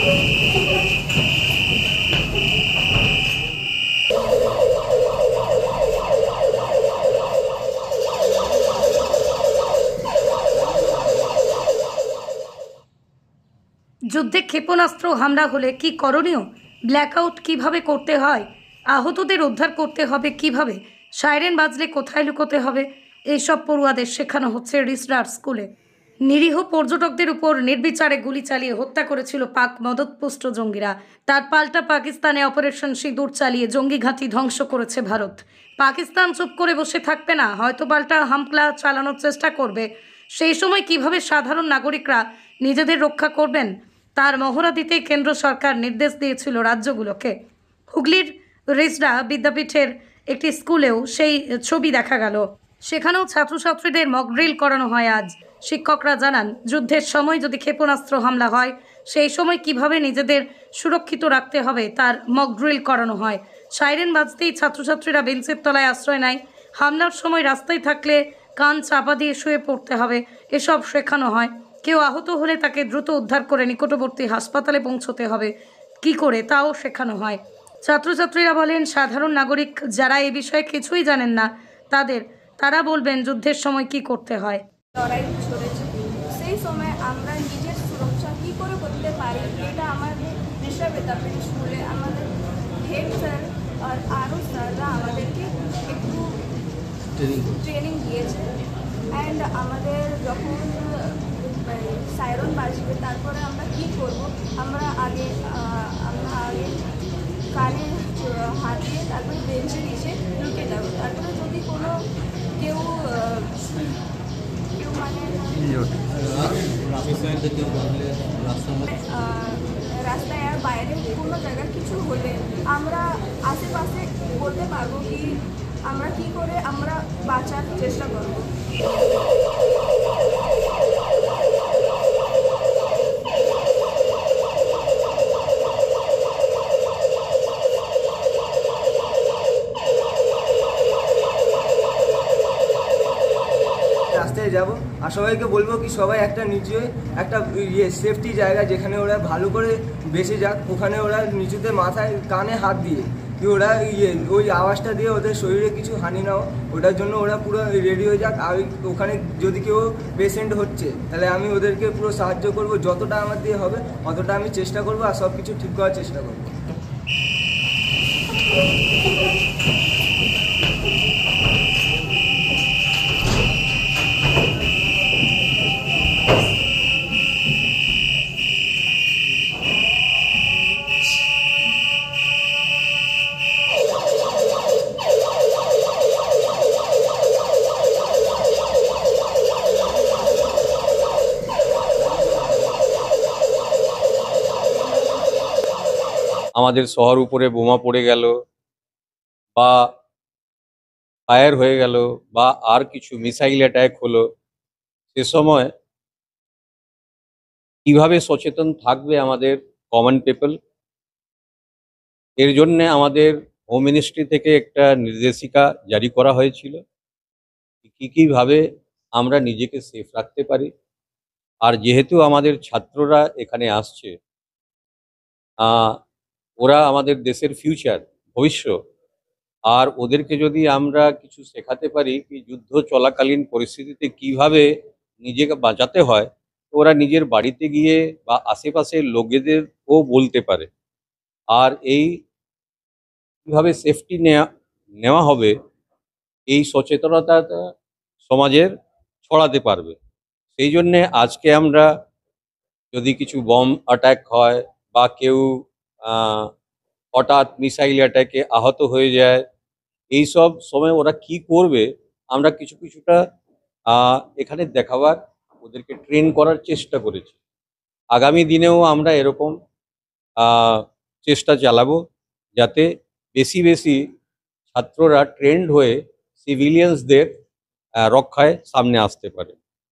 যুদ্ধে ক্ষেপণাস্ত্র হামলা হলে কি করণীয়, ব্ল্যাকআউট কিভাবে করতে হয়, আহতদের উদ্ধার করতে হবে কিভাবে, সাইরেন বাজলে কোথায় লুকোতে হবে, এইসব পড়ুয়াদের শেখানো হচ্ছে রিসরার স্কুলে। নিরীহ পর্যটকদের উপর নির্বিচারে গুলি চালিয়ে হত্যা করেছিল পাক মদতপুষ্ট জঙ্গিরা। তার পাল্টা পাকিস্তানে অপারেশন সিঁদুর চালিয়ে জঙ্গি ঘাঁটি ধ্বংস করেছে ভারত। পাকিস্তান চুপ করে বসে থাকবে না, হয়তো পাল্টা হামলা চালানোর চেষ্টা করবে। সেই সময় কিভাবে সাধারণ নাগরিকরা নিজেদের রক্ষা করবেন তার মহড়া দিতেই কেন্দ্র সরকার নির্দেশ দিয়েছিল রাজ্যগুলোকে। হুগলির রিজরা বিদ্যাপীঠের একটি স্কুলেও সেই ছবি দেখা গেল। সেখানেও ছাত্রছাত্রীদের মক ড্রিল করানো হয় আজ। শিক্ষকরা জানান, যুদ্ধের সময় যদি ক্ষেপণাস্ত্র হামলা হয় সেই সময় কিভাবে নিজেদের সুরক্ষিত রাখতে হবে তার মক ড্রিল করানো হয়। সাইরেন বাজতেই ছাত্রছাত্রীরা বেঞ্চের তলায় আশ্রয় নেয়। হামলার সময় রাস্তায় থাকলে কান চাপা দিয়ে শুয়ে পড়তে হবে, এসব শেখানো হয়। কেউ আহত হলে তাকে দ্রুত উদ্ধার করে নিকটবর্তী হাসপাতালে পৌঁছতে হবে কি করে তাও শেখানো হয়। ছাত্রছাত্রীরা বলেন, সাধারণ নাগরিক যারা এই বিষয়ে কিছুই জানেন না তারা বলবেন যুদ্ধের সময় কি করতে হয়। লড়াই চলেছে, সেই সময় আমরা নিজের সুরক্ষা কী করে করতে পারি, এটা আমাদের বিশ্ববিদ্যাপীঠ স্কুলে আমাদের হেড স্যার আর আরও স্যাররা আমাদেরকে একটু ট্রেনিং দিয়েছে। অ্যান্ড আমাদের যখন সাইরন বাজবে তারপরে আমরা কী করব, আমরা আগে কানে হাত দিয়ে তারপরে বেঞ্চে নিচে ঢুকে যাবো। তারপরে যদি কোনো কেউ মানে রাস্তায় আর বাইরে কোনো জায়গায় কিছু হলে আমরা আশেপাশে বলতে পারবো কি আমরা কি করে আমরা বাঁচার চেষ্টা করবো। রাস্তায় যাব আর সবাইকে বলবো কি সবাই একটা নিচে একটা সেফটি জায়গা যেখানে ওরা ভালো করে বেঁচে যাক, ওখানে ওরা নিচুতে মাথায় কানে হাত দিয়ে কি ওরা ওই আওয়াজটা দিয়ে ওদের শরীরে কিছু হানি না হোক, ওটার জন্য ওরা পুরো রেডি হয়ে যাক। আর ওখানে যদি কেউ পেশেন্ট হচ্ছে তাহলে আমি ওদেরকে পুরো সাহায্য করব, যতটা আমার দিয়ে হবে অতটা আমি চেষ্টা করব আর সব কিছু ঠিক করার চেষ্টা করব। আমাদের শহর উপরে বোমা পড়ে গেল বা ফায়ার হয়ে গেল বা আর কিছু মিসাইল অ্যাটাক হলো, সে সময় কিভাবে সচেতন থাকবে আমাদের কমন পিপল, এর জন্য আমাদের হোম মিনিস্ট্রি থেকে একটা নির্দেশিকা জারি করা হয়েছিল কিভাবে আমরা নিজেকে সেফ রাখতে পারি। আর যেহেতু আমাদের ছাত্ররা এখানে আসছে, ওরা আমাদের দেশের ফিউচার, ভবিষ্যৎ, আর ওদেরকে যদি আমরা কিছু শেখাতে পারি কি যুদ্ধ চলাকালীন পরিস্থিতিতে কিভাবে নিজেকে বাঁচাতে হয়, তো ওরা নিজের বাড়িতে গিয়ে বা আশেপাশের লোকেদেরও বলতে পারে। আর এই কীভাবে সেফটি নেওয়া হবে এই সচেতনতাটা সমাজের ছড়াতে পারবে। সেই জন্যে আজকে আমরা যদি কিছু বম অ্যাটাক হয় বা কেউ হঠাৎ মিসাইল অ্যাটাকে আহত হয়ে যায়, এই সব সময় ওরা কি করবে আমরা কিছুটা এখানে দেখাবার, ওদেরকে ট্রেন করার চেষ্টা করেছি। আগামী দিনেও আমরা এরকম চেষ্টা চালাবো যাতে বেশি বেশি ছাত্ররা ট্রেন্ড হয়ে সিভিলিয়ানসদের রক্ষায় সামনে আসতে পারে।